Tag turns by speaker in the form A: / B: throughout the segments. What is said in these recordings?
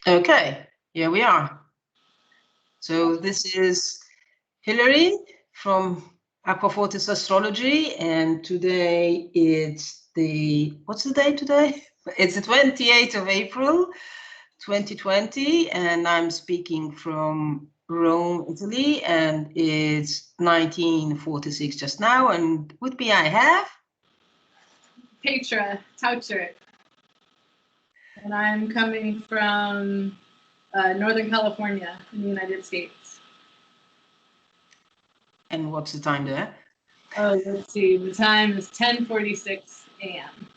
A: Okay, here we are. So this is Hilary from Acquafortis Astrology, and today it's what's the day today? It's the 28th of April, 2020, and I'm speaking from Rome, Italy, and it's 1946 just now, and with me I have
B: Paetra, Toucher, and I'm coming from Northern California in the United States.
A: And what's the time there?
B: Oh, let's see. The time is 10:46 a.m.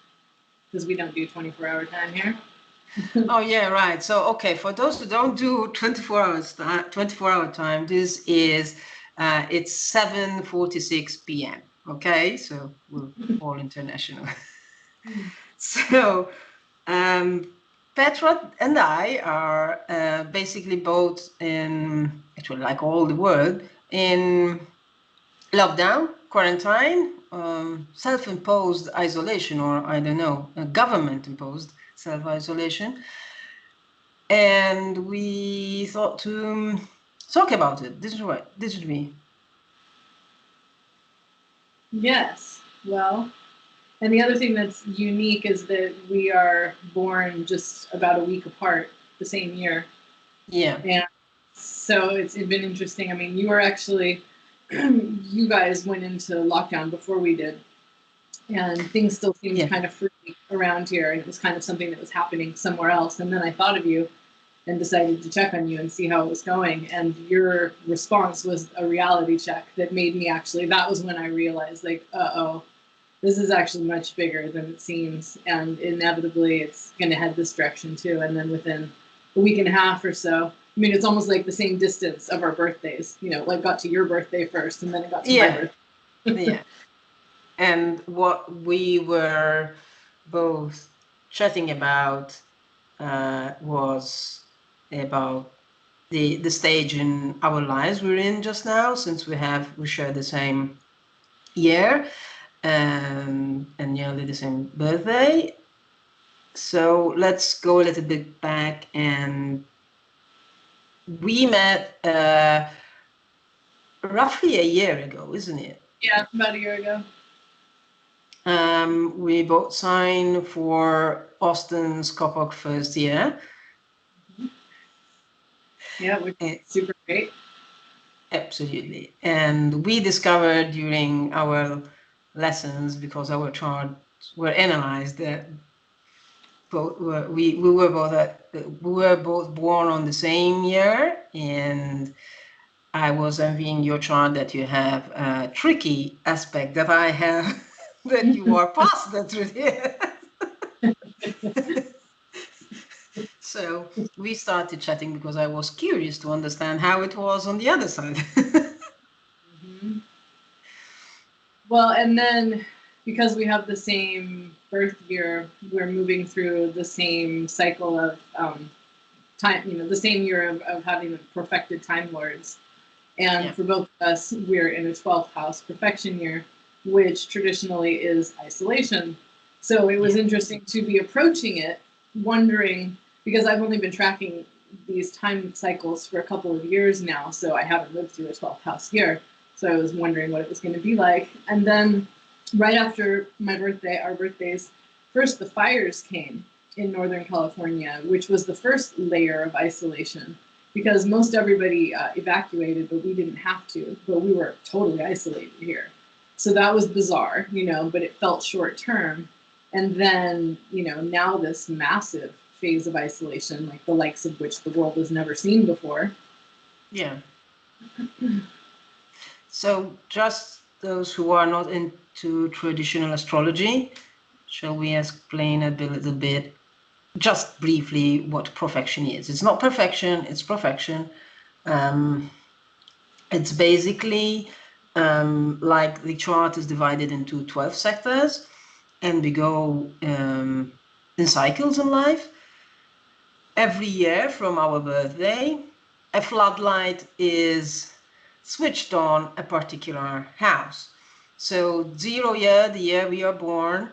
B: because we don't do 24-hour time here.
A: Oh yeah, right. So okay, for those who don't do 24-hour time, this is it's 7:46 p.m. Okay, so we're all international. So Petra and I are basically both in, actually like all the world, in lockdown, quarantine, self-imposed isolation, or I don't know, government-imposed self-isolation. And we thought to talk about it. This is right. This is me.
B: Yes. Well, and the other thing that's unique is that we are born just about a week apart the same year.
A: Yeah.
B: And so it's been interesting. I mean, you were actually, you guys went into lockdown before we did. And things still seemed kind of free around here. And it was kind of something that was happening somewhere else. And then I thought of you and decided to check on you and see how it was going. And your response was a reality check that made me actually, that was when I realized, like, uh-oh, this is actually much bigger than it seems. And inevitably, it's going to head this direction too. And then within a week and a half or so, I mean, it's almost like the same distance of our birthdays, you know, like got to your birthday first and then it got to my birthday.
A: Yeah. And what we were both chatting about was about the stage in our lives we're in just now, since we share the same year and nearly the same birthday. So let's go a little bit back, and we met roughly a year ago, isn't it?
B: Yeah, about a year ago.
A: We both signed for Austin's Coppock first year.
B: Yeah, which is super great.
A: Absolutely. And we discovered during our lessons, because our charts were analyzed, that we were both born on the same year, and I was envying your chart that you have a tricky aspect that I have, that you are past that truth. So we started chatting because I was curious to understand how it was on the other side.
B: Well, and then because we have the same birth year, we're moving through the same cycle of time, you know, the same year of having perfected time lords. And for both of us, we're in a 12th house perfection year, which traditionally is isolation. So it was interesting to be approaching it, wondering, because I've only been tracking these time cycles for a couple of years now, so I haven't lived through a 12th house year. So I was wondering what it was going to be like. And then right after my birthday, our birthdays, first the fires came in Northern California, which was the first layer of isolation, because most everybody evacuated, but we didn't have to, but we were totally isolated here. So that was bizarre, you know, but it felt short term. And then, you know, now this massive phase of isolation, like the likes of which the world has never seen before.
A: Yeah. So just those who are not into traditional astrology, shall we explain a little bit, just briefly, what profection is? It's not perfection, it's profection. It's basically like the chart is divided into 12 sectors, and we go in cycles in life. Every year from our birthday, a floodlight is switched on a particular house. So 0 year, the year we are born,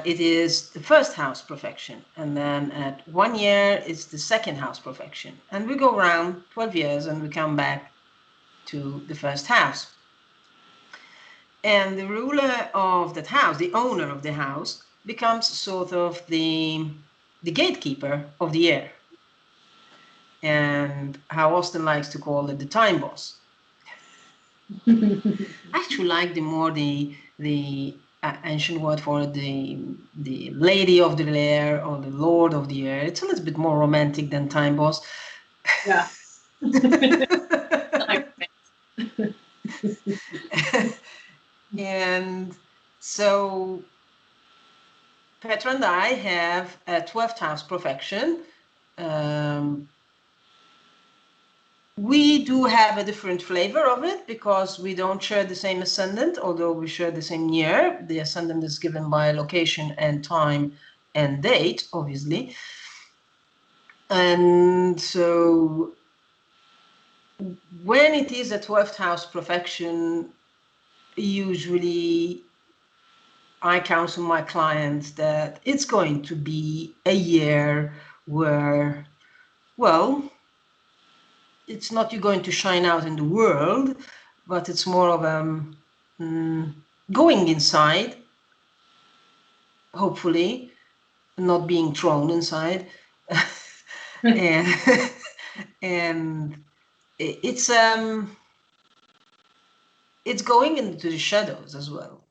A: it is the first house profection, and then at 1 year it's the second house profection, and we go around 12 years and we come back to the first house. And the ruler of that house, the owner of the house, becomes sort of the gatekeeper of the year, and how Austin likes to call it, the time boss. I actually like the ancient word for it, the lady of the year or the lord of the year. It's a little bit more romantic than time boss.
B: Yeah.
A: And so Paetra and I have a 12th house profection. We do have a different flavor of it because we don't share the same ascendant, although we share the same year. The ascendant is given by location and time and date, obviously. And so when it is a 12th house profection, usually I counsel my clients that it's going to be a year where, well, it's not you're going to shine out in the world, but it's more of going inside, hopefully, not being thrown inside. and and it's going into the shadows as well.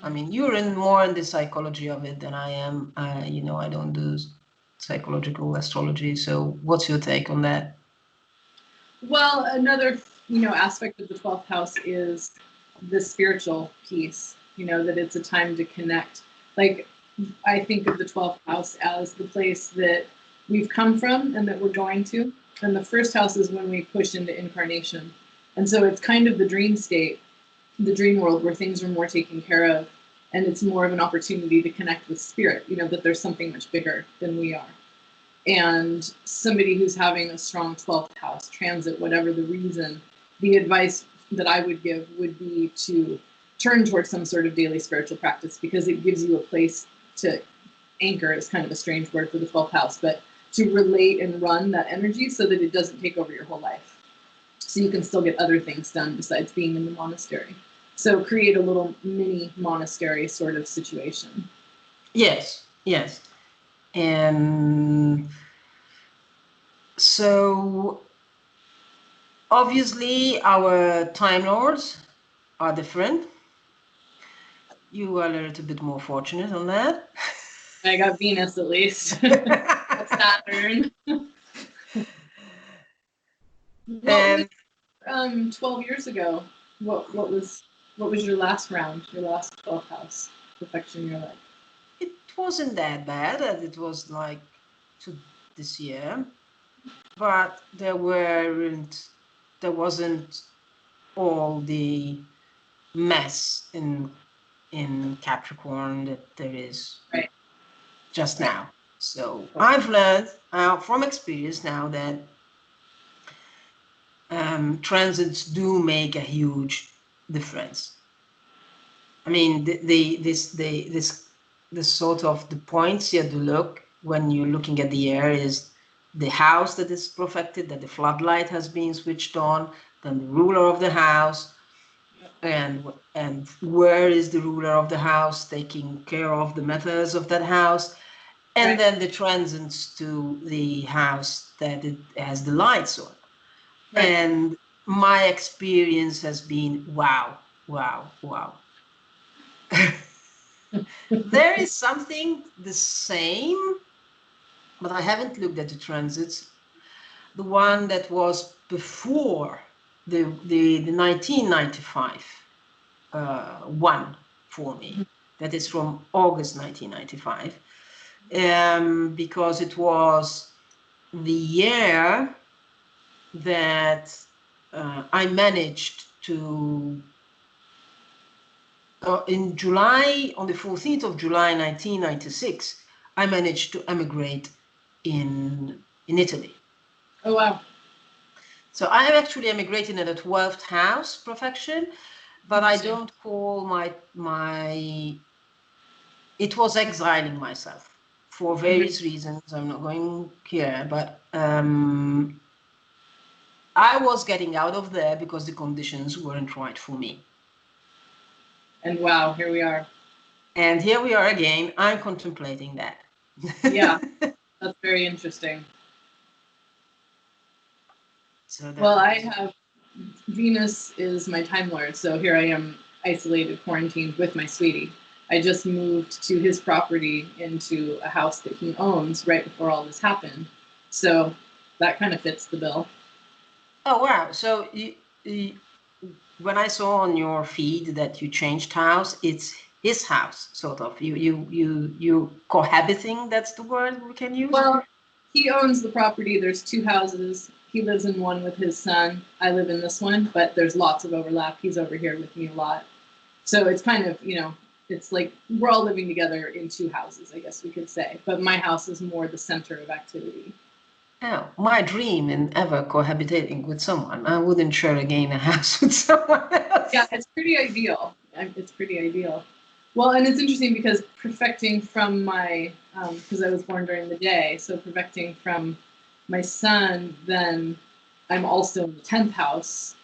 A: I mean, you're more in the psychology of it than I am. I don't do psychological astrology. So what's your take on that?
B: Well, another, aspect of the 12th house is the spiritual piece, that it's a time to connect. Like, I think of the 12th house as the place that we've come from and that we're going to. And the first house is when we push into incarnation. And so it's kind of the dream state, the dream world where things are more taken care of. And it's more of an opportunity to connect with spirit, that there's something much bigger than we are. And somebody who's having a strong 12th house transit, whatever the reason, the advice that I would give would be to turn towards some sort of daily spiritual practice, because it gives you a place to anchor. Is kind of a strange word for the 12th house, but to relate and run that energy so that it doesn't take over your whole life. So you can still get other things done besides being in the monastery. So create a little mini monastery sort of situation.
A: Yes, yes. And so obviously our time lords are different. You are a little bit more fortunate on that.
B: I got Venus at least. Saturn. What was 12 years ago? What was your last round? Your last 12th house profection in your life?
A: It wasn't that bad as it was like this year, but there wasn't all the mess in Capricorn that there is just now. So I've learned from experience now that transits do make a huge difference. I mean, the sort of the points you have to look when you're looking at the year is the house that is profected, that the floodlight has been switched on, then the ruler of the house, and where is the ruler of the house taking care of the matters of that house, and then the transits to the house that it has the lights on. And my experience has been wow. There is something the same, but I haven't looked at the transits. The one that was before the 1995 one for me. That is from August 1995, because it was the year that I managed to in July, on the 14th of July 1996, I managed to emigrate in Italy.
B: Oh, wow.
A: So I am actually emigrating in a 12th house profection, but I don't call my it was exiling myself for various reasons. I'm not going here, but I was getting out of there because the conditions weren't right for me.
B: And wow, here we are.
A: And here we are again. I'm contemplating that.
B: Yeah, that's very interesting.
A: So
B: well, I have Venus is my Time Lord, so here I am isolated, quarantined with my sweetie. I just moved to his property into a house that he owns right before all this happened. So that kind of fits the bill.
A: Oh, wow. So when I saw on your feed that you changed house, it's his house, sort of. You cohabiting, that's the word we can use?
B: Well, he owns the property. There's two houses. He lives in one with his son. I live in this one, but there's lots of overlap. He's over here with me a lot. So it's kind of, it's like we're all living together in two houses, I guess we could say. But my house is more the center of activity.
A: Oh, my dream in ever cohabitating with someone. I wouldn't share again a house with someone else.
B: Yeah, it's pretty ideal. It's pretty ideal. Well, and it's interesting because perfecting from my, because I was born during the day, so perfecting from my son, then I'm also in the 10th house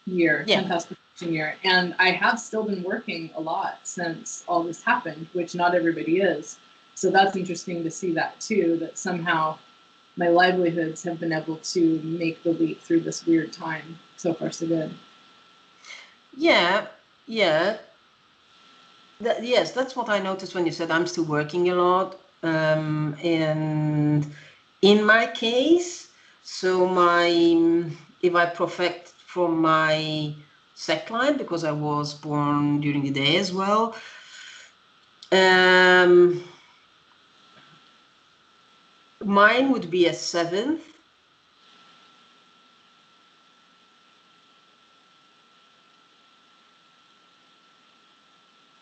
B: year,
A: Yeah.
B: 10th house perfection year. And I have still been working a lot since all this happened, which not everybody is. So that's interesting to see that too, that somehow my livelihoods have been able to make the leap through this weird time. So far, so good.
A: Yeah, yeah. Yes, that's what I noticed when you said I'm still working a lot. And in my case, so if I perfect from my sect line, because I was born during the day as well, mine would be a 7th.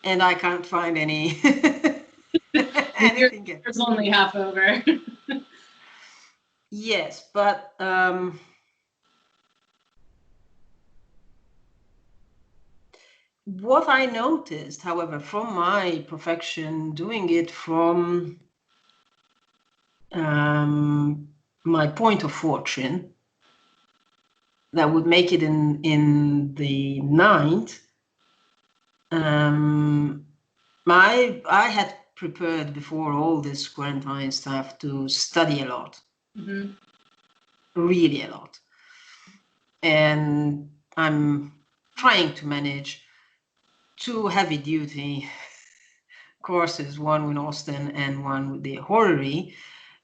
A: And I can't find any anything.
B: It's only half over.
A: Yes, but what I noticed, however, from my perfection, doing it from my point of fortune, that would make it in the 9th. I had prepared before all this quarantine stuff to study a lot, really a lot, and I'm trying to manage 2 heavy-duty courses, one with Austin and one with the Horary,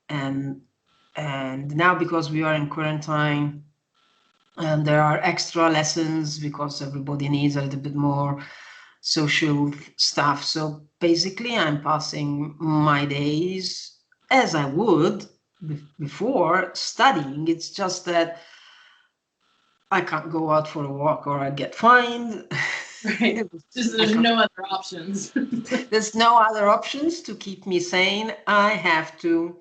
A: and now because we are in quarantine, and there are extra lessons because everybody needs a little bit more social stuff. So basically, I'm passing my days as I would before studying. It's just that I can't go out for a walk or I get fined.
B: Right. There's no other options.
A: There's no other options to keep me sane. I have to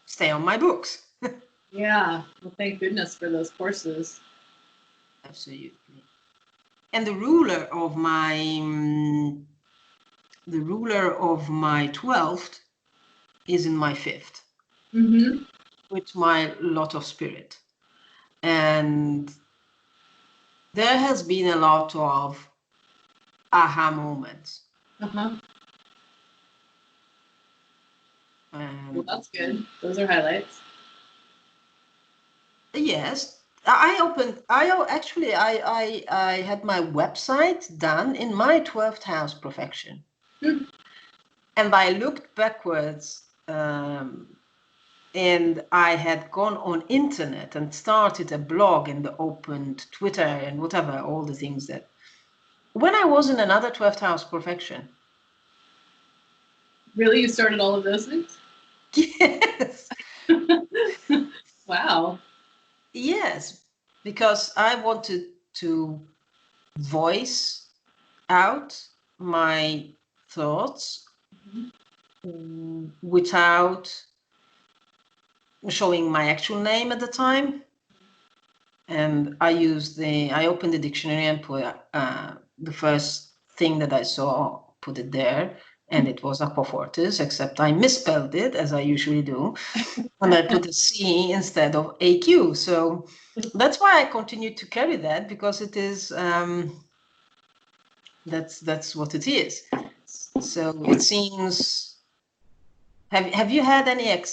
A: stay on my books.
B: Yeah. Well, thank goodness for those courses.
A: Absolutely. And the ruler of my 12th is in my 5th, with my lot of spirit. And there has been a lot of aha moments.
B: Well, that's good. Those are highlights.
A: Yes, I had my website done in my 12th house perfection. And I looked backwards, and I had gone on internet and started a blog and opened Twitter and whatever, all the things that, when I was in another 12th house perfection.
B: Really? You started all of those things?
A: Yes.
B: Wow.
A: Yes, because I wanted to voice out my thoughts without showing my actual name at the time. And I opened the dictionary and put the first thing that I saw, put it there, and it was Acquafortis, except I misspelled it, as I usually do, and I put a C instead of AQ. So that's why I continue to carry that, because it is, that's what it is. So it seems, have you had any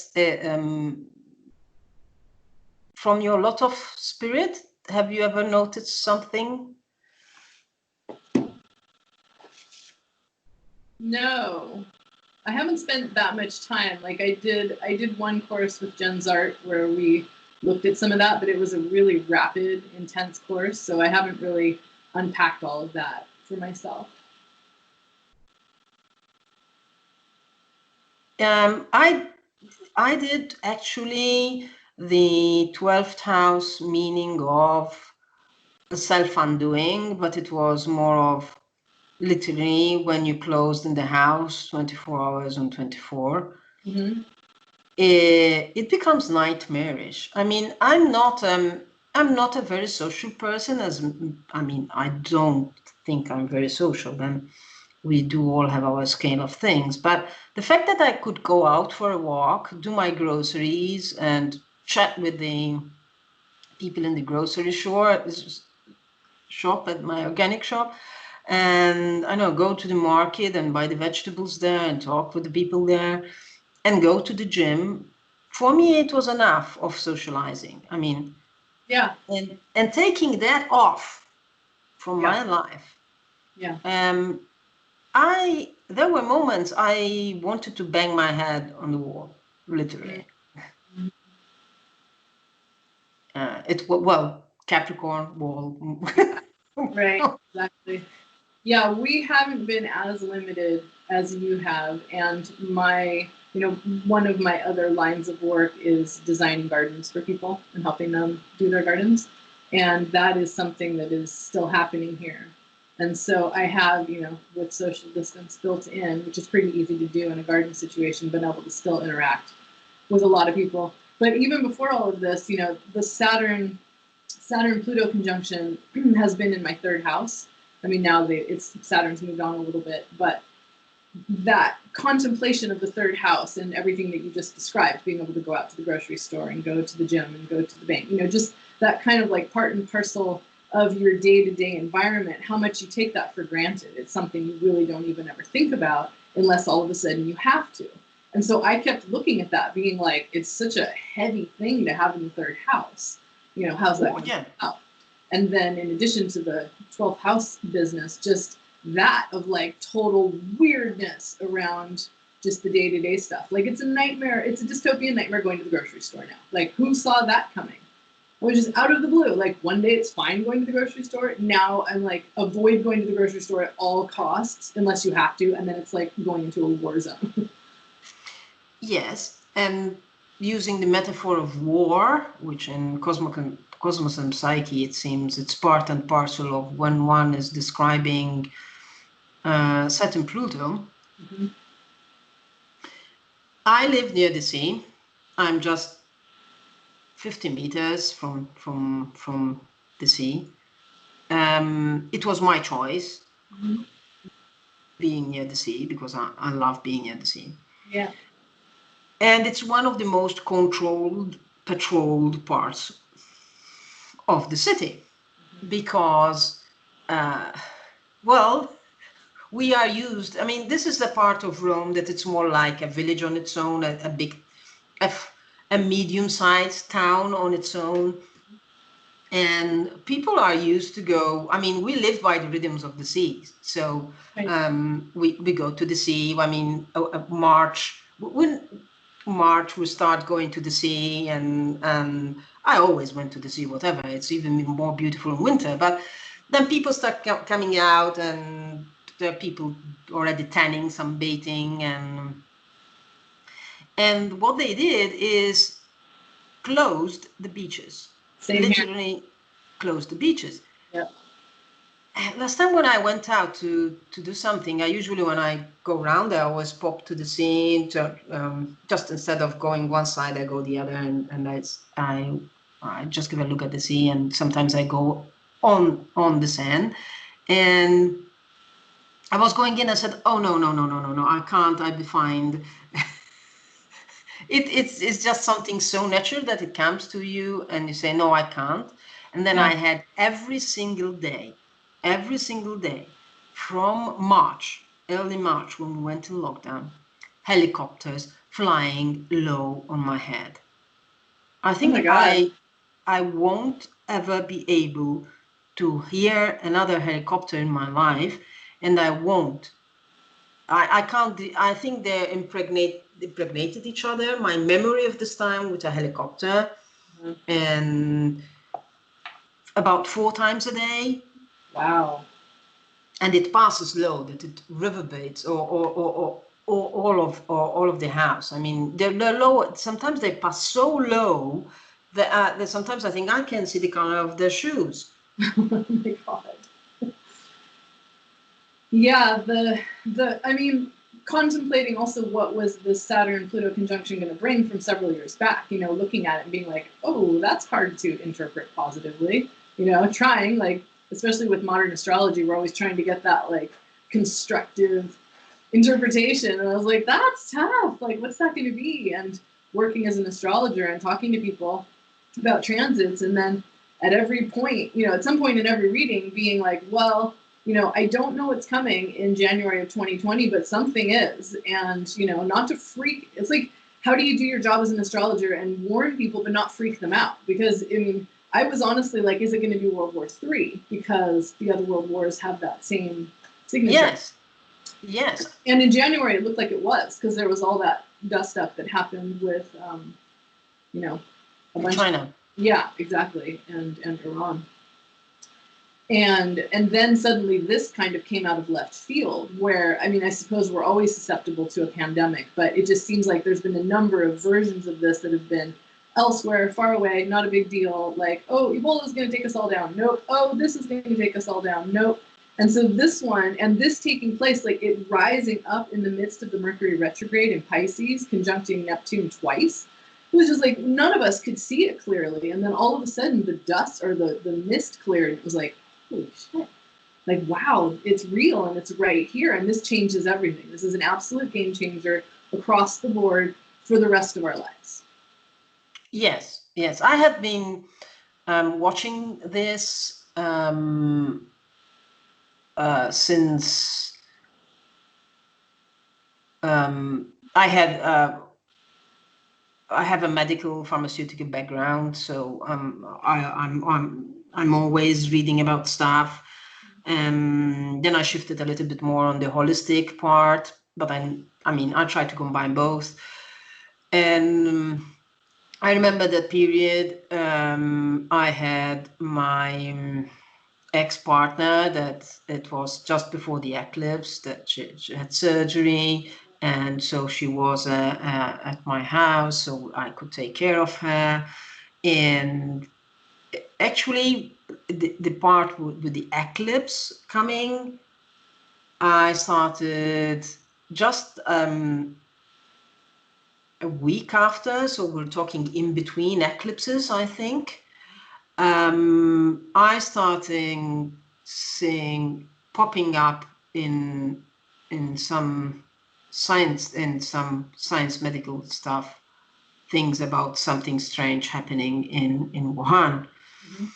A: from your lot of spirit, have you ever noticed something?
B: No, I haven't spent that much time. Like I did one course with Jen's Art where we looked at some of that, but it was a really rapid, intense course. So I haven't really unpacked all of that for myself.
A: I did actually the 12th house meaning of self-undoing, but it was more of literally when you closed in the house 24 hours on 24.
B: Mm-hmm.
A: It becomes nightmarish. I mean, I'm not a very social person, I don't think I'm very social, and we do all have our scale of things. But the fact that I could go out for a walk, do my groceries, and chat with the people in the grocery shop at my organic shop, and I know, go to the market and buy the vegetables there and talk with the people there, and go to the gym. For me, it was enough of socializing. I mean,
B: yeah,
A: and taking that off from my life.
B: Yeah.
A: There were moments I wanted to bang my head on the wall, literally.
B: Mm-hmm.
A: Well, Capricorn wall.
B: Right, exactly. Yeah, we haven't been as limited as you have. And one of my other lines of work is designing gardens for people and helping them do their gardens. And that is something that is still happening here. And so I have, with social distance built in, which is pretty easy to do in a garden situation, been able to still interact with a lot of people. But even before all of this, the Saturn-Pluto conjunction has been in my third house. I mean, now Saturn's moved on a little bit, but that contemplation of the third house and everything that you just described, being able to go out to the grocery store and go to the gym and go to the bank, just that kind of like part and parcel of your day-to-day environment, how much you take that for granted. It's something you really don't even ever think about unless all of a sudden you have to. And so I kept looking at that, being like, it's such a heavy thing to have in the third house. How's that going to come out? And then in addition to the 12th house business, just that of like total weirdness around just the day-to-day stuff. Like it's a nightmare. It's a dystopian nightmare going to the grocery store now. Like who saw that coming? It was just out of the blue. Like one day it's fine going to the grocery store. Now I'm like, avoid going to the grocery store at all costs unless you have to. And then it's like going into a war zone.
A: Yes. And using the metaphor of war, which in Cosmos and Psyche, it seems it's part and parcel of when one is describing Saturn Pluto.
B: Mm-hmm.
A: I live near the sea. I'm just 50 meters from the sea. It was my choice,
B: Mm-hmm.
A: being near the sea, because I love being near the sea.
B: Yeah.
A: And it's one of the most controlled, patrolled parts of the city, because, we are used. I mean, this is the part of Rome that it's more like a village on its own, a medium-sized town on its own. And people are used to go. I mean, we live by the rhythms of the sea. So we go to the sea. I mean, March we start going to the sea, and I always went to the sea, whatever. It's even more beautiful in winter. But then people start coming out, and there are people already tanning, some baiting, and what they did is closed the beaches. Literally closed the beaches.
B: Yeah.
A: Last time when I went out to do something, I usually, when I go around, I always pop to the sea. Just instead of going one side, I go the other, and I just give a look at the sea, and sometimes I go on the sand. And I was going in, I said, oh, no, no, no, no, no, no, I can't, I'll be fined. It's just something so natural that it comes to you and you say, no, I can't. And then I had every single day, from March, early March, when we went to lockdown, helicopters flying low on my head. I
B: Oh
A: think
B: my God.
A: I won't ever be able to hear another helicopter in my life, and I won't. I can't. I think they impregnated each other. My memory of this time with a helicopter,
B: Mhm.
A: and about 4 times a day,
B: Wow.
A: and it passes low that it reverberates or all of the house. I mean, they're low. Sometimes they pass so low that sometimes I think I can see the color of their shoes.
B: Oh my God. Yeah, I mean, contemplating also what was the Saturn-Pluto conjunction going to bring from several years back, you know, looking at it and being like, oh, that's hard to interpret positively, you know, trying, like, especially with modern astrology, we're always trying to get that, like, constructive interpretation. And I was like, that's tough. Like, what's that going to be? And working as an astrologer and talking to people about transits, and then at every point, you know, at some point in every reading, being like, well, you know, I don't know what's coming in January of 2020, but something is. And, you know, not to freak. It's like, how do you do your job as an astrologer and warn people, but not freak them out? Because, I mean, I was honestly like, is it going to be World War III? Because the other world wars have that same signature.
A: Yes. Yes.
B: And in January, it looked like it was, because there was all that dust up that happened with, you know, a bunch
A: China.
B: Yeah, exactly, and Iran. And then suddenly this kind of came out of left field, where, I mean, I suppose we're always susceptible to a pandemic, but it just seems like there's been a number of versions of this that have been elsewhere, far away, not a big deal, like, oh, Ebola is going to take us all down, nope, oh, this is going to take us all down, nope. And so this one, and this taking place, like it rising up in the midst of the Mercury retrograde in Pisces, conjuncting Neptune twice, it was just like none of us could see it clearly. And then all of a sudden the dust or the mist cleared. It was like, holy shit. Like, wow, it's real and it's right here. And this changes everything. This is an absolute game changer across the board for the rest of our lives.
A: Yes, yes. I have been watching this since I have a medical pharmaceutical background, so I'm always reading about stuff. Then I shifted a little bit more on the holistic part, but I mean I try to combine both. And I remember that period. I had my ex-partner that it was just before the eclipse that she had surgery, and so she was at my house, so I could take care of her. And actually, the part with the eclipse coming, I started just a week after, so we're talking in between eclipses, I think. I started seeing popping up in some science medical stuff, things about something strange happening in Wuhan.
B: Mm-hmm.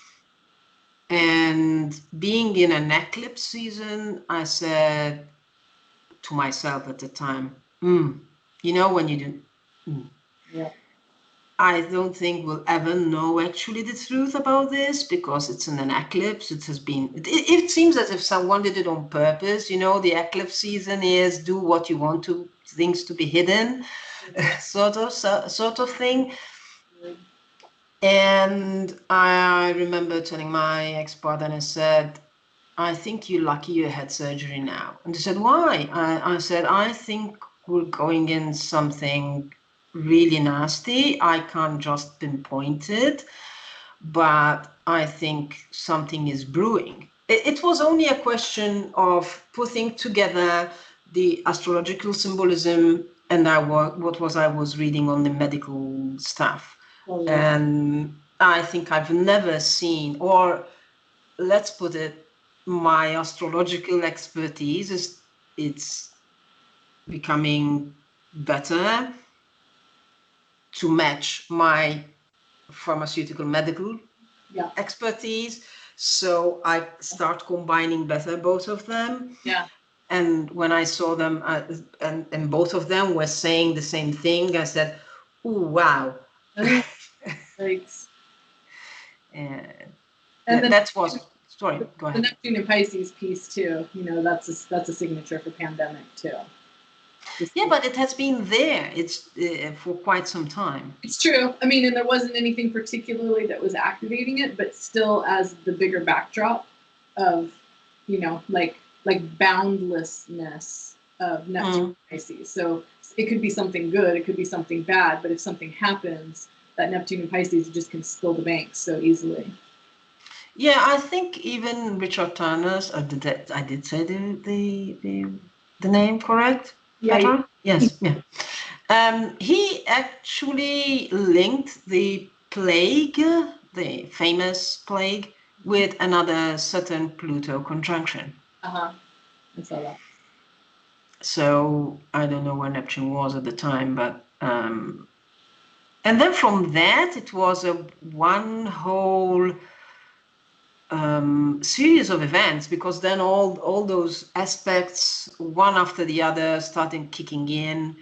A: And being in an eclipse season, I said to myself at the time, you know, when you do,
B: Yeah.
A: I don't think we'll ever know actually the truth about this because it's in an eclipse. It has been, it seems as if someone did it on purpose. You know, the eclipse season is do what you want to, things to be hidden, sort of thing. And I remember telling my ex-partner, and I said, I think you're lucky you had surgery now. And they said, why? I said, I think we're going in something really nasty. I can't just pinpoint it, but I think something is brewing. It was only a question of putting together the astrological symbolism and what I was reading on the medical stuff.
B: Oh, yeah.
A: And I think I've never seen, or let's put it, my astrological expertise is it's becoming better to match my pharmaceutical medical expertise. So I start combining better both of them.
B: Yeah.
A: And when I saw them, and both of them were saying the same thing, I said, "Oh, wow!"
B: Thanks.
A: And
B: then
A: that was, sorry, go
B: the
A: ahead.
B: Neptune and Pisces piece too. You know, that's a signature for pandemic too.
A: Yeah, but it has been there. It's for quite some time.
B: It's true. I mean, and there wasn't anything particularly that was activating it, but still, as the bigger backdrop of, you know, like boundlessness of Neptune and Pisces. So it could be something good, it could be something bad, but if something happens, that Neptune and Pisces just can spill the banks so easily.
A: Yeah, I think even Richard Turner's, I did say the name correct?
B: Yeah.
A: Petra? Yes, yeah. He actually linked the plague, the famous plague, with another Saturn-Pluto conjunction.
B: I saw that.
A: So I don't know where Neptune was at the time, but and then from that it was a one whole series of events, because then all those aspects, one after the other, started kicking in.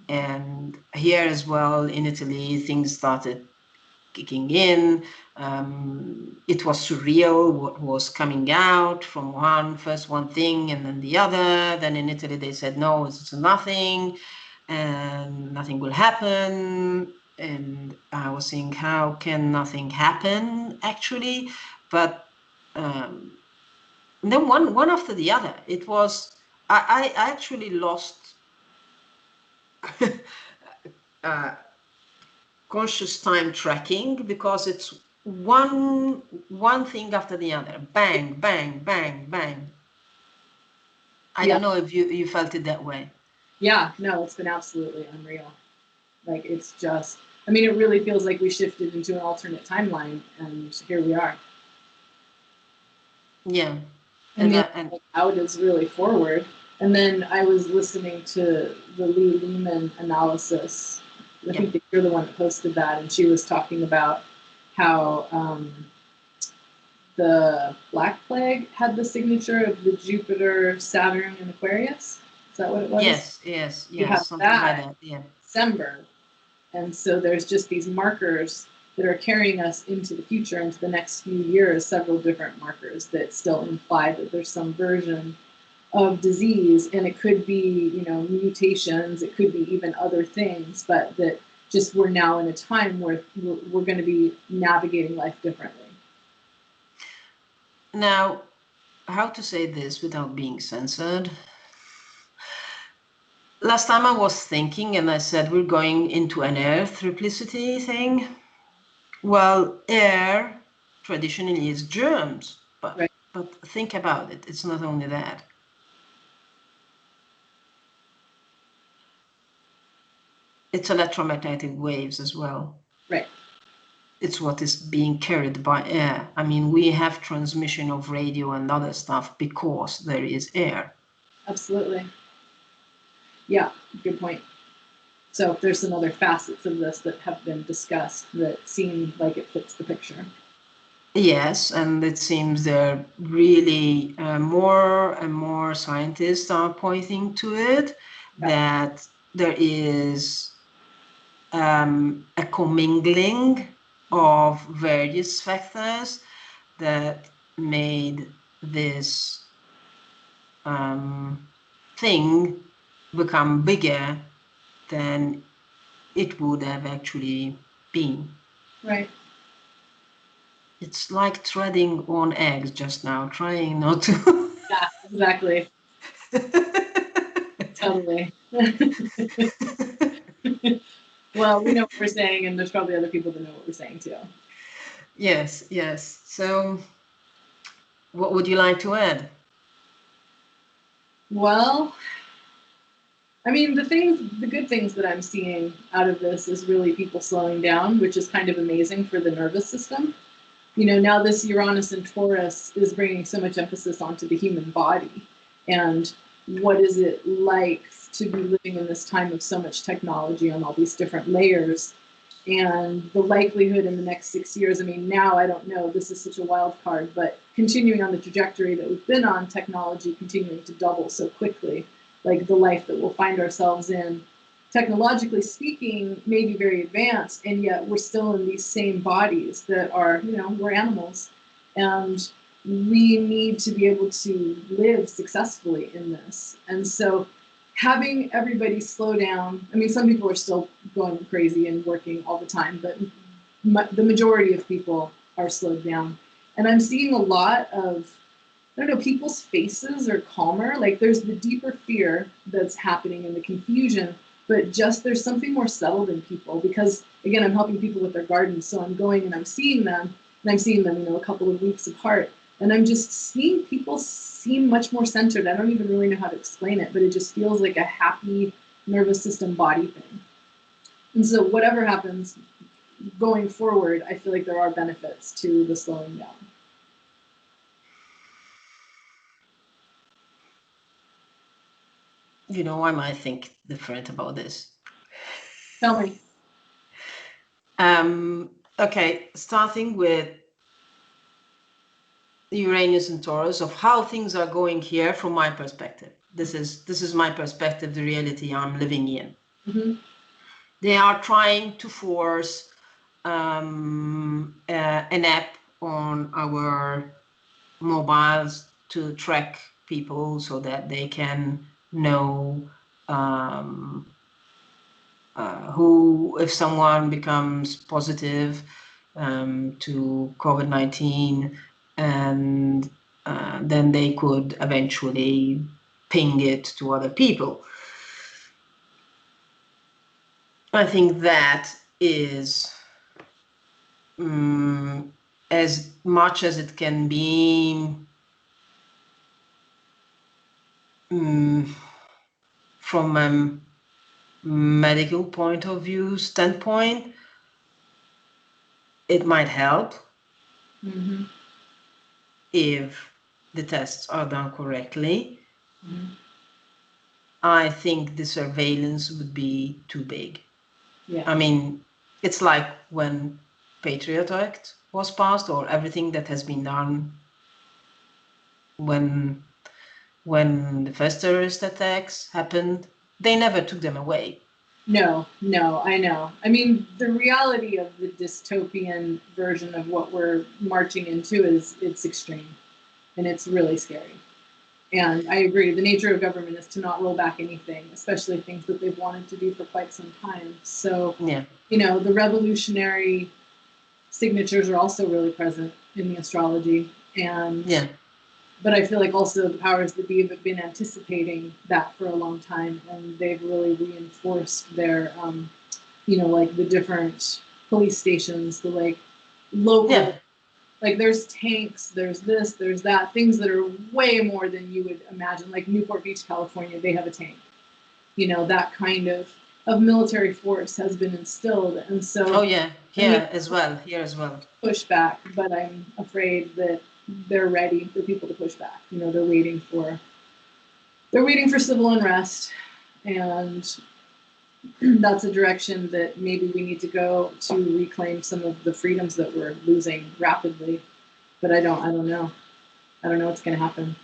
A: And here as well in Italy, things started kicking in. It was surreal what was coming out from first one thing and then the other. Then in Italy they said, no, it's nothing and nothing will happen. And I was saying, how can nothing happen actually? But then one after the other, it was, I actually lost conscious time tracking, because it's one thing after the other, bang, bang, bang, bang. I don't know if you felt it that way.
B: Yeah, no, it's been absolutely unreal. Like, it's just, I mean, it really feels like we shifted into an alternate timeline, and here we are.
A: Yeah.
B: And how it is really forward. And then I was listening to the Lee Lehman analysis. I think that you're the one that posted that, and she was talking about how the Black Plague had the signature of the Jupiter, Saturn, and Aquarius. Is that what it was?
A: Yes.
B: You have
A: something like that. Yeah.
B: December. And so there's just these markers that are carrying us into the future, into the next few years, several different markers that still imply that there's some version of disease, and it could be, you know, mutations, it could be even other things, but that just we're now in a time where we're going to be navigating life differently.
A: Now, how to say this without being censored? Last time I was thinking and I said we're going into an air triplicity thing. Well, air traditionally is germs, but think about it. It's not only that. It's electromagnetic waves as well.
B: Right.
A: It's what is being carried by air. I mean, we have transmission of radio and other stuff because there is air.
B: Absolutely. Yeah, good point. So there's some other facets of this that have been discussed that seem like it fits the picture.
A: Yes, and it seems there really more and more scientists are pointing to it, that there is a commingling of various factors that made this thing become bigger than it would have actually been.
B: Right.
A: It's like treading on eggs just now, trying not to.
B: Yeah, exactly. Totally. Well, we know what we're saying, and there's probably other people that know what we're saying too.
A: Yes. So, what would you like to add?
B: Well, I mean, the good things that I'm seeing out of this is really people slowing down, which is kind of amazing for the nervous system. You know, now this Uranus and Taurus is bringing so much emphasis onto the human body. And what is it like to be living in this time of so much technology on all these different layers, and the likelihood in the next 6 years. I mean, now I don't know, this is such a wild card, but continuing on the trajectory that we've been on, technology continuing to double so quickly, like the life that we'll find ourselves in, technologically speaking, may be very advanced, and yet we're still in these same bodies that are, we're animals. And we need to be able to live successfully in this. And so having everybody slow down, I mean, some people are still going crazy and working all the time, but the majority of people are slowed down. And I'm seeing a lot of, I don't know, people's faces are calmer. Like there's the deeper fear that's happening and the confusion, but just there's something more settled in people, because again, I'm helping people with their gardens. So I'm going and I'm seeing them, a couple of weeks apart. And I'm just seeing people seem much more centered. I don't even really know how to explain it, but it just feels like a happy nervous system body thing. And so whatever happens going forward, I feel like there are benefits to the slowing down.
A: I might think different about this.
B: Tell me.
A: Okay, starting with Uranus and Taurus, of how things are going here from my perspective. This is my perspective, the reality I'm living in.
B: Mm-hmm.
A: They are trying to force an app on our mobiles to track people so that they can know who, if someone becomes positive to COVID-19, and then they could eventually ping it to other people. I think that is as much as it can be from a medical point of view standpoint, it might help if the tests are done correctly. I think the surveillance would be too big.
B: Yeah.
A: I mean, it's like when Patriot Act was passed, or everything that has been done when the first terrorist attacks happened, they never took them away.
B: No, I know. I mean, the reality of the dystopian version of what we're marching into is it's extreme, and it's really scary. And I agree, the nature of government is to not roll back anything, especially things that they've wanted to do for quite some time. So,
A: yeah,
B: the revolutionary signatures are also really present in the astrology. And
A: yeah.
B: But I feel like also the powers that be have been anticipating that for a long time, and they've really reinforced their, like the different police stations, the like local, like there's tanks, there's this, there's that, things that are way more than you would imagine. Like Newport Beach, California, they have a tank. That kind of military force has been instilled, and so.
A: Oh yeah, here as well.
B: Push back, but I'm afraid that they're ready for people to push back. They're waiting for civil unrest, and that's a direction that maybe we need to go to reclaim some of the freedoms that we're losing rapidly. But I don't know. I don't know what's going to happen.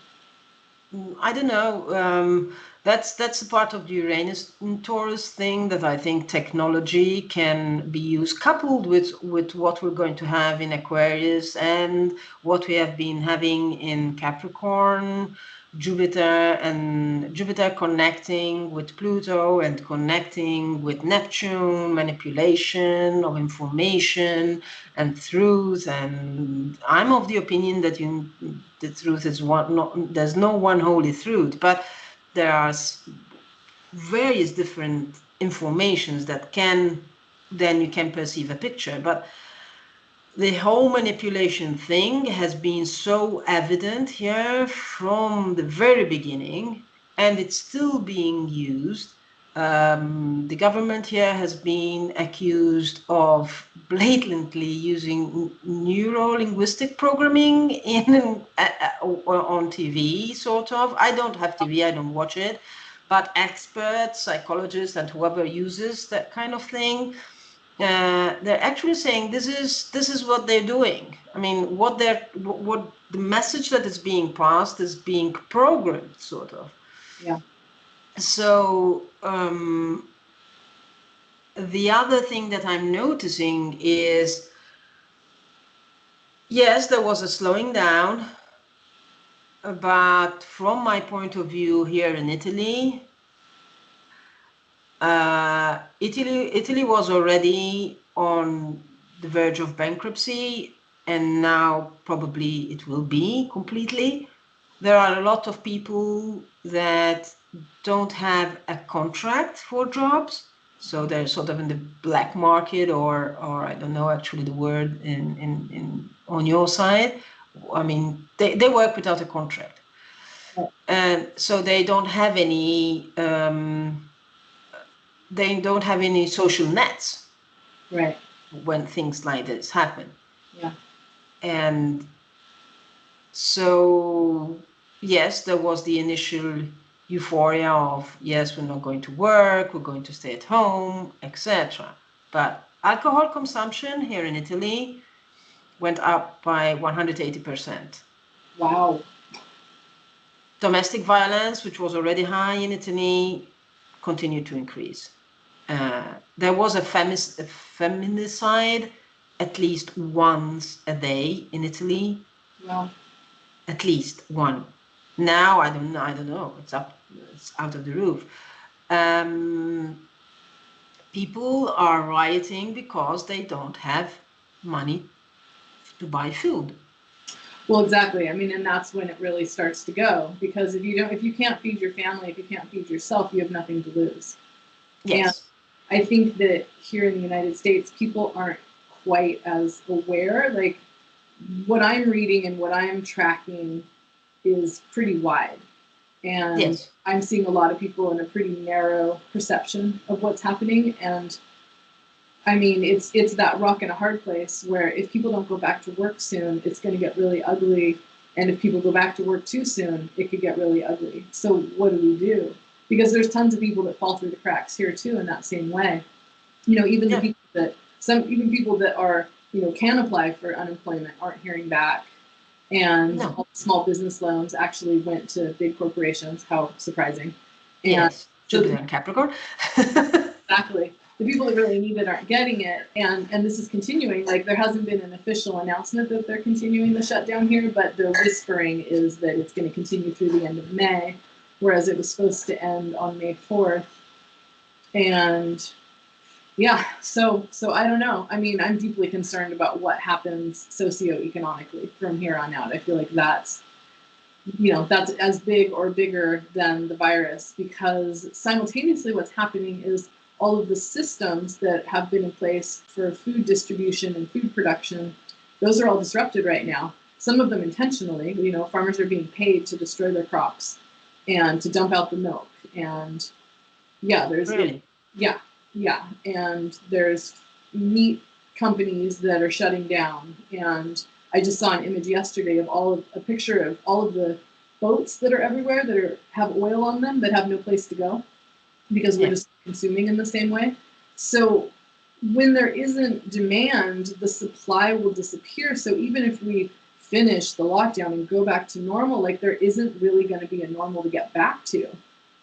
A: I don't know. That's a part of the Uranus and Taurus thing that I think technology can be used, coupled with what we're going to have in Aquarius and what we have been having in Capricorn, Jupiter connecting with Pluto and connecting with Neptune, manipulation of information and truth. And I'm of the opinion that the truth is there's no one holy truth, but there are various different informations that then you can perceive a picture. But the whole manipulation thing has been so evident here from the very beginning, and it's still being used The government here has been accused of blatantly using neuro-linguistic programming on TV, sort of. I don't have TV, I don't watch it, but experts, psychologists, and whoever uses that kind of thing, they're actually saying this is what they're doing. I mean, what the message that is being passed is being programmed, sort of.
B: Yeah.
A: So the other thing that I'm noticing is, yes, there was a slowing down, but from my point of view here in Italy, Italy was already on the verge of bankruptcy, and now probably it will be completely. There are a lot of people that don't have a contract for jobs, so they're sort of in the black market, or I don't know actually the word in on your side. I mean, they work without a contract, and so they don't have any social nets,
B: Right.
A: when things like this happen.
B: Yeah.
A: And so, yes, there was the initial euphoria of, yes, we're not going to work, we're going to stay at home, etc. But alcohol consumption here in Italy went up by 180%.
B: Wow.
A: Domestic violence, which was already high in Italy, continued to increase. There was a feminicide at least once a day in Italy.
B: Wow.
A: At least one. Now I don't know. It's out of the roof. People are rioting because they don't have money to buy food.
B: Well, exactly. I mean, and that's when it really starts to go, because if you can't feed your family, if you can't feed yourself, you have nothing to lose. And
A: Yes.
B: I think that here in the United States, people aren't quite as aware. Like, what I'm reading and what I'm tracking is pretty wide. And
A: Yes.
B: I'm seeing a lot of people in a pretty narrow perception of what's happening. And I mean, it's that rock and a hard place where if people don't go back to work soon, it's going to get really ugly. And if people go back to work too soon, it could get really ugly. So what do we do? Because there's tons of people that fall through the cracks here too in that same way. You know, even the
A: Yeah.
B: people that even people that are, can apply for unemployment aren't hearing back. And
A: No.
B: all the small business loans actually went to big corporations. How surprising. And
A: Yes.
B: so
A: Jupiter and Capricorn.
B: exactly. The people that really need it aren't getting it, and this is continuing. Like, there hasn't been an official announcement that they're continuing the shutdown here, but the whispering is that it's going to continue through the end of May, whereas it was supposed to end on May 4th. And yeah, so I don't know. I mean, I'm deeply concerned about what happens socioeconomically from here on out. I feel like that's as big or bigger than the virus, because simultaneously what's happening is all of the systems that have been in place for food distribution and food production, those are all disrupted right now. Some of them intentionally. Farmers are being paid to destroy their crops and to dump out the milk. And yeah,
A: Really?
B: and there's meat companies that are shutting down. And I just saw an image yesterday of a picture of all of the boats that are everywhere that have oil on them that have no place to go because we're
A: Yeah.
B: just consuming in the same way. So when there isn't demand, the supply will disappear. So even if we finish the lockdown and go back to normal, like, there isn't really going to be a normal to get back to,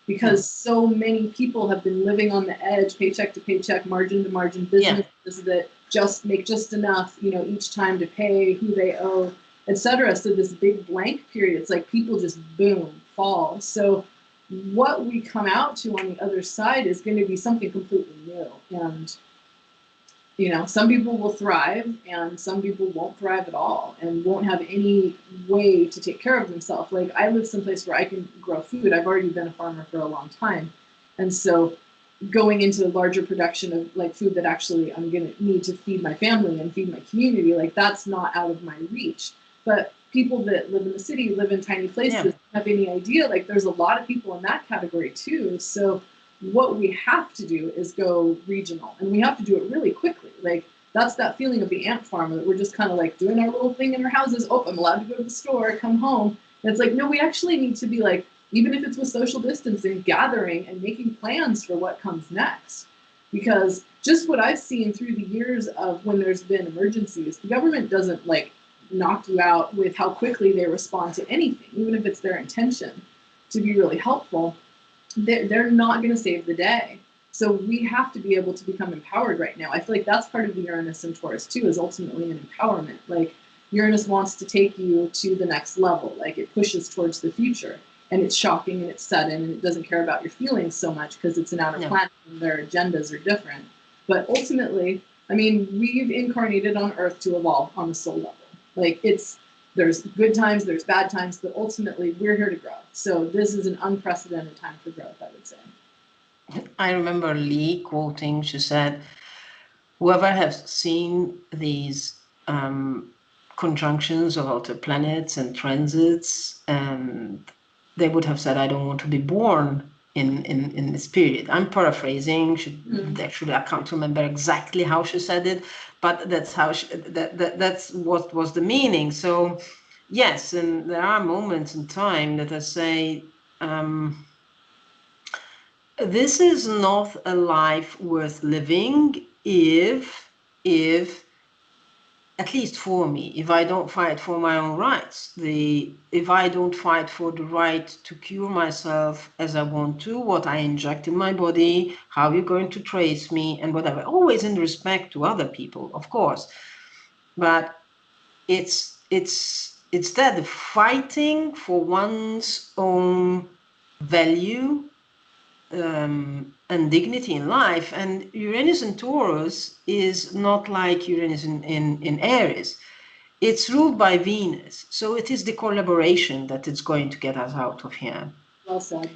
B: because so many people have been living on the edge, paycheck to paycheck, margin to margin businesses that just make just enough, each time to pay who they owe, etc. So this big blank period, it's like people just boom, fall. So what we come out to on the other side is going to be something completely new. And some people will thrive and some people won't thrive at all and won't have any way to take care of themselves. Like, I live someplace where I can grow food. I've already been a farmer for a long time. And so going into larger production of like food that actually I'm going to need to feed my family and feed my community, like, that's not out of my reach. But people that live in the city, live in tiny places,
A: Yeah.
B: don't have any idea. Like, there's a lot of people in that category too. So what we have to do is go regional, and we have to do it really quickly. Like, that's that feeling of the ant farm, that we're just kind of like doing our little thing in our houses. Oh, I'm allowed to go to the store, come home. And it's like, no, we actually need to be like, even if it's with social distancing, gathering and making plans for what comes next. Because just what I've seen through the years of when there's been emergencies, the government doesn't like knock you out with how quickly they respond to anything, even if it's their intention to be really helpful. They're not going to save the day. So we have to be able to become empowered right now. I feel like that's part of the Uranus and Taurus too, is ultimately an empowerment. Like, Uranus wants to take you to the next level. Like, it pushes towards the future, and it's shocking and it's sudden, and it doesn't care about your feelings so much because it's an outer planet and their agendas are different. But ultimately, I mean, we've incarnated on Earth to evolve on the soul level. Like, there's good times, there's bad times, but ultimately we're here to grow. So this is an unprecedented time for growth, I would say.
A: I remember Lee quoting, she said, whoever has seen these conjunctions of outer planets and transits, and they would have said, I don't want to be born in this period. I'm paraphrasing. Actually, I can't remember exactly how she said it, but that's how that's what was the meaning. So yes, and there are moments in time that I say, this is not a life worth living if, at least for me, if I don't fight for my own rights, if I don't fight for the right to cure myself as I want to, what I inject in my body, how you're going to trace me, and whatever, always in respect to other people, of course. But it's that the fighting for one's own value and dignity in life. And Uranus in Taurus is not like Uranus in Aries. It's ruled by Venus. So it is the collaboration that is going to get us out of here.
B: Well said.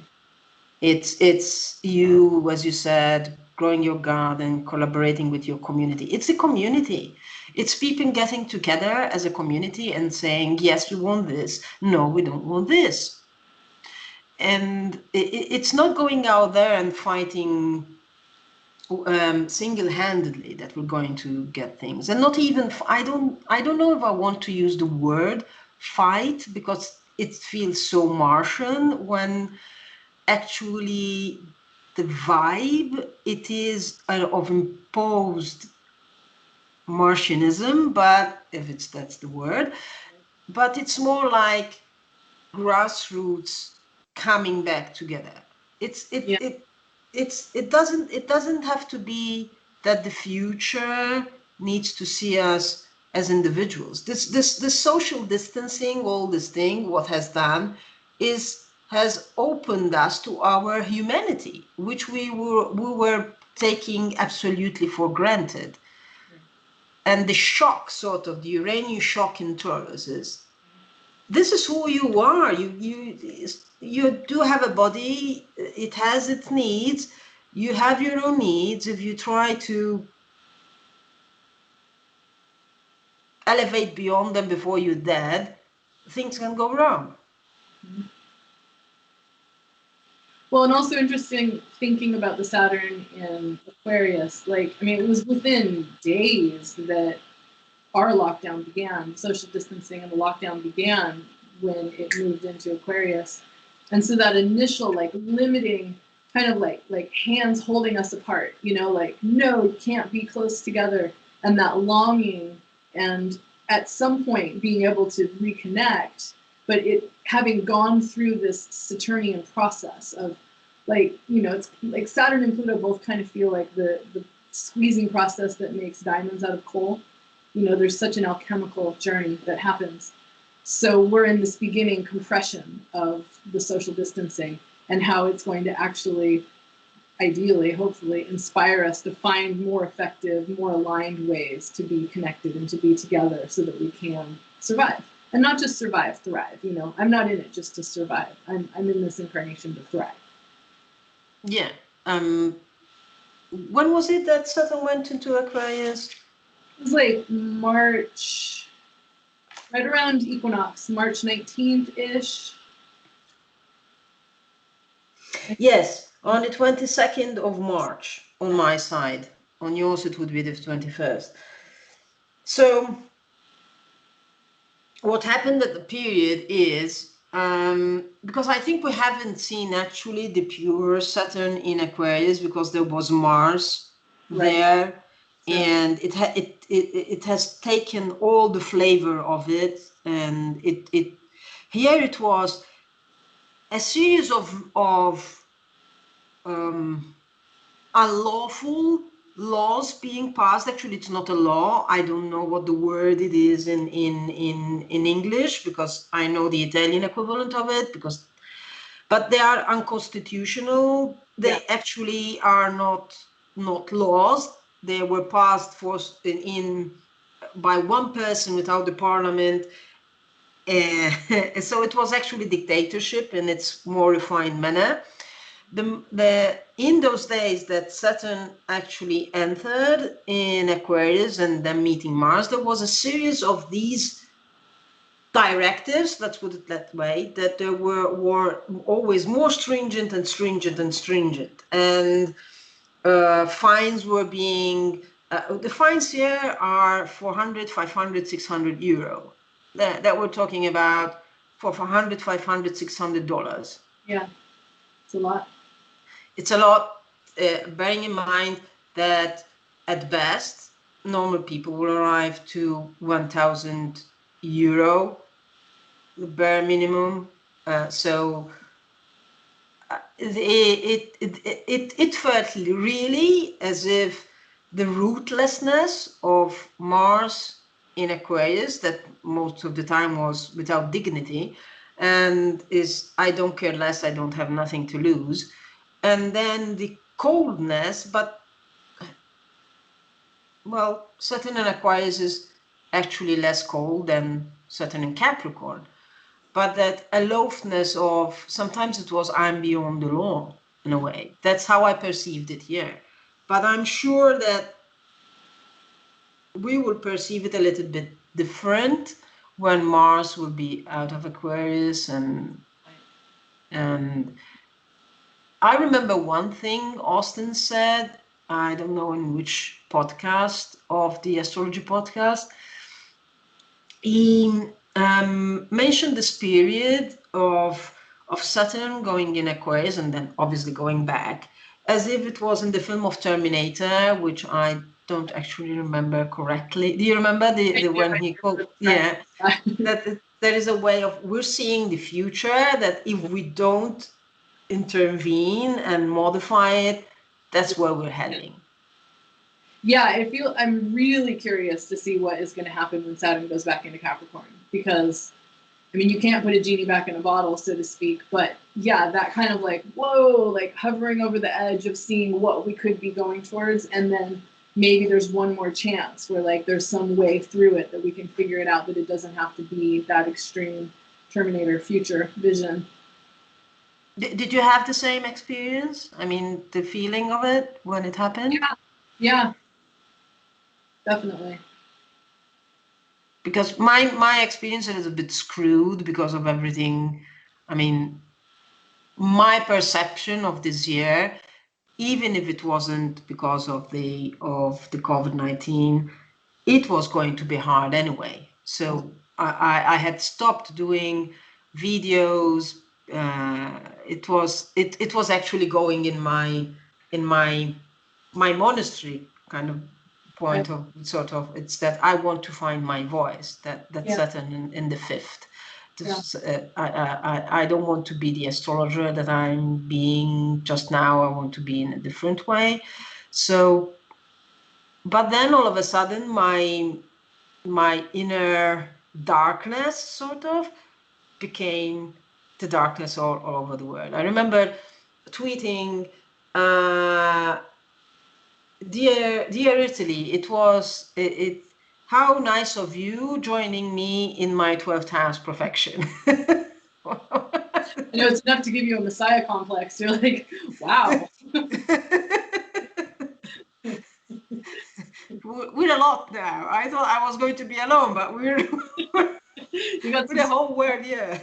A: It's you, as you said, growing your garden, collaborating with your community. It's a community. It's people getting together as a community and saying, yes, we want this. No, we don't want this. And it's not going out there and fighting single-handedly that we're going to get things. And not even, I don't know if I want to use the word fight, because it feels so Martian, when actually the vibe, it is of imposed Martianism, but if that's the word, but it's more like grassroots coming back together. It doesn't have to be that the future needs to see us as individuals. This social distancing, all this thing, what has done has opened us to our humanity, which we were taking absolutely for granted. And the shock, sort of the Uranian shock in Taurus, is this is who you are. You do have a body. It has its needs. You have your own needs. If you try to elevate beyond them before you're dead, things can go wrong.
B: Well, and also interesting thinking about the Saturn in Aquarius. Like, I mean, it was within days that our lockdown began, social distancing and the lockdown began when it moved into Aquarius. And so that initial like limiting kind of like hands holding us apart, you know, like, no, you can't be close together, and that longing, and at some point being able to reconnect, but it having gone through this Saturnian process of, like, you know, it's like Saturn and Pluto both kind of feel like the squeezing process that makes diamonds out of coal. You know, there's such an alchemical journey that happens. So we're in this beginning compression of the social distancing, and how it's going to actually, ideally, hopefully, inspire us to find more effective, more aligned ways to be connected and to be together so that we can survive. And not just survive, thrive. You know, I'm not in it just to survive. I'm in this incarnation to thrive.
A: Yeah. When was it that Saturn went into Aquarius?
B: It was like March, right around equinox, March 19th-ish.
A: Yes. On the 22nd of March on my side. On yours it would be the 21st. So what happened at the period is, because I think we haven't seen actually the pure Saturn in Aquarius, because there was Mars there, and it has taken all the flavor of it, and here it was a series of unlawful laws being passed. Actually, it's not a law. I don't know what the word it is in English, because I know the Italian equivalent of it, but they are unconstitutional. They actually are not laws. They were passed by one person without the parliament. So it was actually dictatorship in its more refined manner. In those days that Saturn actually entered in Aquarius and then meeting Mars, there was a series of these directives, let's put it that way, that there were always more stringent and stringent and stringent. And fines were being, the fines here are 400, 500, 600 euro. That we're talking about for 400, 500, $600.
B: Yeah, it's a lot.
A: It's a lot, bearing in mind that at best, normal people will arrive to 1,000 euro, the bare minimum. So it felt really as if the rootlessness of Mars in Aquarius, that most of the time was without dignity, and is I don't care less, I don't have nothing to lose. And then the coldness, but well, Saturn in Aquarius is actually less cold than Saturn in Capricorn, but that aloofness of, sometimes it was I'm beyond the law in a way. That's how I perceived it here. But I'm sure that we will perceive it a little bit different when Mars will be out of Aquarius. And I remember one thing Austin said, I don't know in which podcast of the astrology podcast, he mentioned this period of Saturn going in Aquarius and then obviously going back, as if it was in the film of Terminator, which I don't actually remember correctly. Do you remember the when he called? Yeah, that there is a way of, we're seeing the future, that if we don't intervene and modify it, that's where we're heading.
B: Yeah, I'm really curious to see what is going to happen when Saturn goes back into Capricorn, because I mean, you can't put a genie back in a bottle, so to speak, but yeah, that kind of like, whoa, like hovering over the edge of seeing what we could be going towards, and then maybe there's one more chance where like there's some way through it that we can figure it out, that it doesn't have to be that extreme Terminator future vision.
A: Did you have the same experience? I mean, the feeling of it when it happened?
B: Yeah, definitely.
A: Because my experience is a bit screwed because of everything. I mean, my perception of this year, even if it wasn't because of the COVID-19, it was going to be hard anyway. So I had stopped doing videos. It was actually going in my monastery kind of point of sort of, it's that I want to find my voice, that Saturn in the fifth. I don't want to be the astrologer that I'm being just now. I want to be in a different way. So, but then all of a sudden my inner darkness sort of became the darkness all over the world. I remember tweeting, dear Italy, how nice of you joining me in my 12th house profection.
B: You know, it's enough to give you a messiah complex. You're like, wow.
A: We're a lot now. I thought I was going to be alone, but we're
B: you got
A: the whole world, yeah.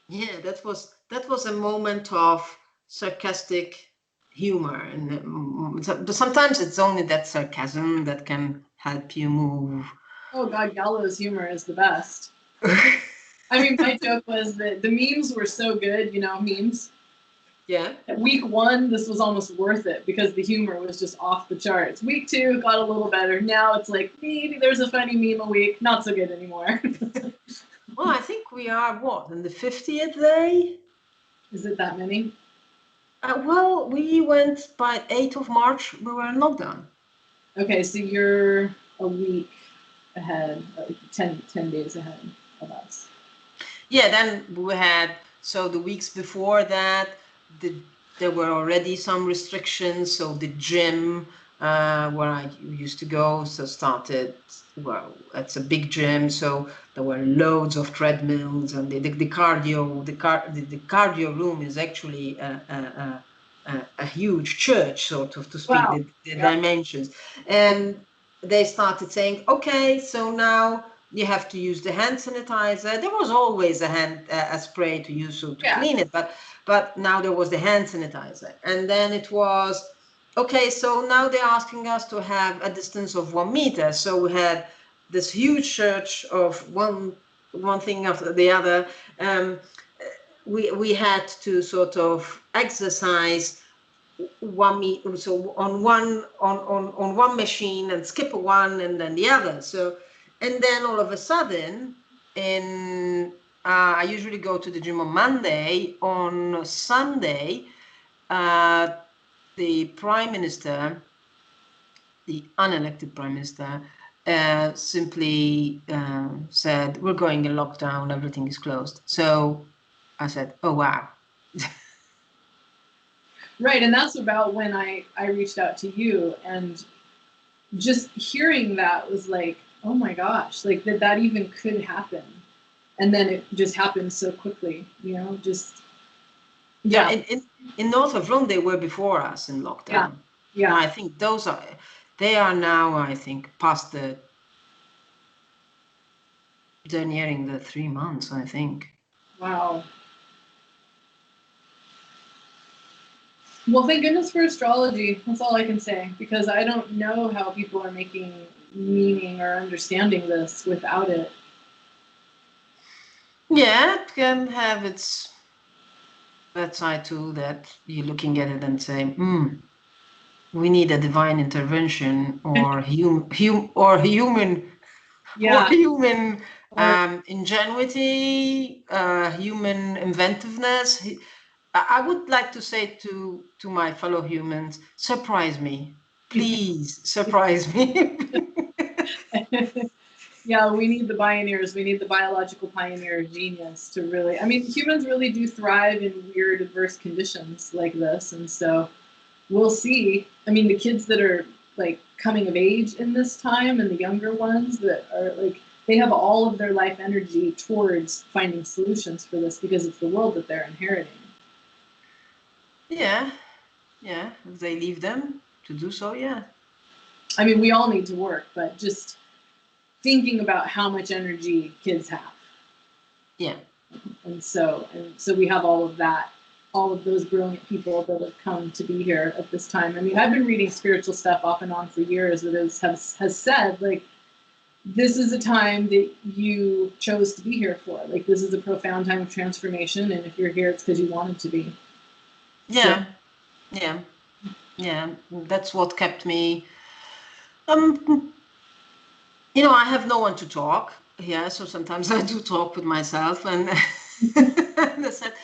A: Yeah, that was a moment of sarcastic humor, and but sometimes it's only that sarcasm that can help you move.
B: Oh God, gallows humor is the best. I mean, my joke was that the memes were so good, you know, memes.
A: Yeah.
B: At week 1, this was almost worth it because the humor was just off the charts. Week 2 got a little better. Now it's like, maybe there's a funny meme a week. Not so good anymore.
A: Well, I think we are, what, in the 50th day?
B: Is it that many?
A: Well, we went by 8th of March, we were in lockdown.
B: Okay, so you're a week ahead, like 10 days ahead of us.
A: Yeah, then we had, so the weeks before that, there were already some restrictions. So the gym where I used to go, so started, well, it's a big gym, so there were loads of treadmills, and the cardio room is actually a huge church, sort of, to speak,
B: Wow.
A: the dimensions. And they started saying, okay, so now you have to use the hand sanitizer. There was always a spray to use to clean it, but now there was the hand sanitizer. And then it was, okay, so now they're asking us to have a distance of 1 meter. So we had this huge church of one thing after the other. We had to sort of exercise 1 meter, so on one machine, and skip one and then the other. So, and then all of a sudden, I usually go to the gym on Monday. On Sunday, the prime minister, the unelected prime minister, simply said, we're going in lockdown, everything is closed. So I said, oh wow.
B: Right, and that's about when I reached out to you, and just hearing that was like, oh my gosh, like that even could happen. And then it just happened so quickly, you know, just, yeah.
A: In north of Rome, they were before us in lockdown.
B: Yeah.
A: No, I think they are now, I think, past they're nearing the 3 months, I think.
B: Wow. Well, thank goodness for astrology. That's all I can say, because I don't know how people are making meaning or understanding this without it.
A: Yeah, it can have that side too, that you're looking at it and say, we need a divine intervention, or human ingenuity, human inventiveness. I would like to say to my fellow humans, surprise me. Please surprise me.
B: Yeah, we need the pioneers. We need the biological pioneer genius to really, I mean, humans really do thrive in weird, adverse conditions like this. And so we'll see. I mean, the kids that are like coming of age in this time, and the younger ones that are like, they have all of their life energy towards finding solutions for this, because it's the world that they're inheriting.
A: Yeah, if they leave them to do so, yeah.
B: I mean, we all need to work, but just thinking about how much energy kids have.
A: Yeah.
B: And so we have all of that, all of those brilliant people that have come to be here at this time. I mean, I've been reading spiritual stuff off and on for years that has said, like, this is a time that you chose to be here for. Like, this is a profound time of transformation, and if you're here, it's because you wanted to be.
A: Yeah. So. Yeah. That's what kept me. I have no one to talk. Yeah, so sometimes I do talk with myself, and I said,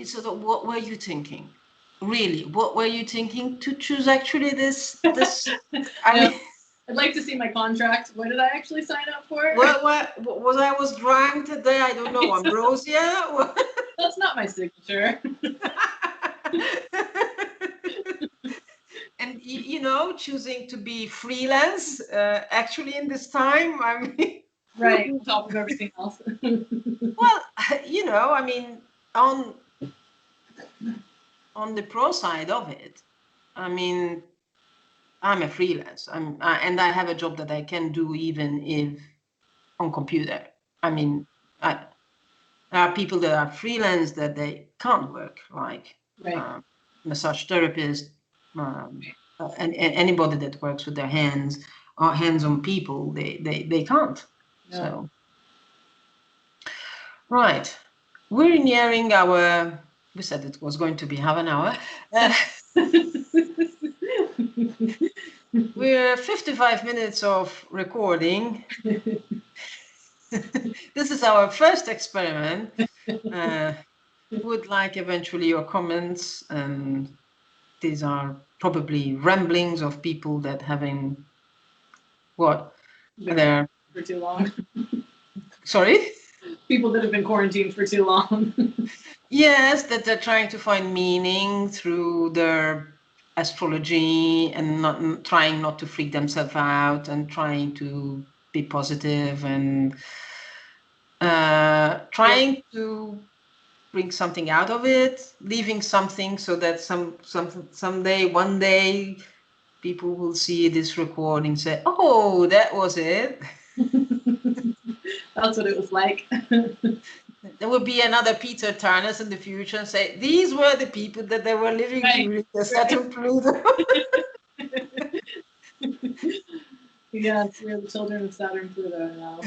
A: so what were you thinking? Really, what were you thinking to choose actually this?
B: I'd like to see my contract. What did I actually sign up for?
A: What was I was drunk today? I don't know. Ambrosia?
B: That's not my signature.
A: And choosing to be freelance actually in this time, I mean,
B: right, on top of everything else.
A: Well, I mean, on the pro side of it, I mean, I'm a freelance. And I have a job that I can do even if on computer. I mean, there are people that are freelance that they can't work, like
B: Right.
A: massage therapists, and anybody that works with their hands or hands-on people, they can't.
B: Yeah.
A: So, right, we're nearing our. We said it was going to be half an hour. We're 55 minutes of recording. This is our first experiment. Would like eventually your comments, and these are probably ramblings of people that having what they're
B: for too long.
A: Sorry?
B: People that have been quarantined for too long.
A: Yes, that they're trying to find meaning through their astrology and not trying not to freak themselves out and trying to be positive and trying to bring something out of it, leaving something so that someday, one day, people will see this recording and say, "Oh, that was it."
B: That's what it was like.
A: There will be another Peter Tarnas in the future and say, "These were the people that they were living during the Saturn Pluto."
B: Yes, we're the children of Saturn Pluto now.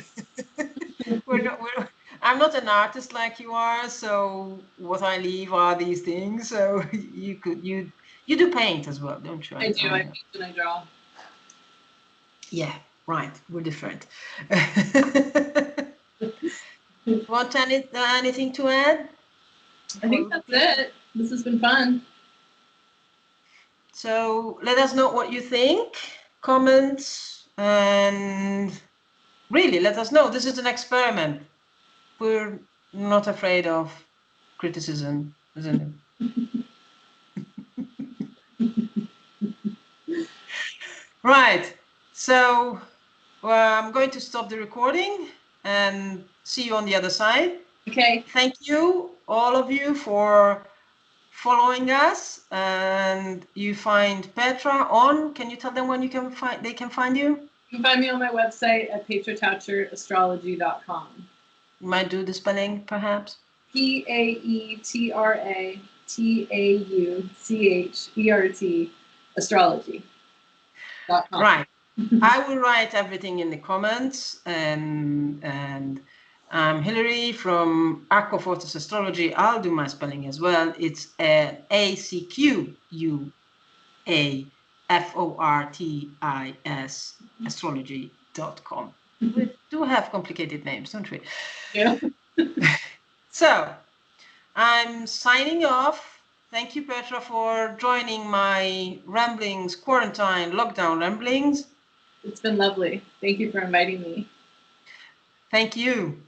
A: I'm not an artist like you are, so what I leave are these things. So you do paint as well, don't you?
B: I do. I paint and I draw.
A: Yeah, right. We're different. Want anything to add?
B: I think that's it. This has been fun.
A: So let us know what you think. Comments, and really let us know. This is an experiment. We're not afraid of criticism, isn't it? Right. So I'm going to stop the recording and see you on the other side.
B: Okay.
A: Thank you, all of you, for following us. And you find Petra on. Can you tell them when they can find you?
B: You can find me on my website at paetraastrology.com.
A: You might do the spelling, perhaps.
B: PaetraAstrauchert astrology.com.
A: Right. I will write everything in the comments, and I'm Hilary from Acquafortis Astrology. I'll do my spelling as well. It's ACQUAFORTIS astrology.com. We do have complicated names, don't we?
B: Yeah.
A: So I'm signing off. Thank you, Petra, for joining my ramblings, quarantine, lockdown ramblings.
B: It's been lovely. Thank you for inviting me.
A: Thank you.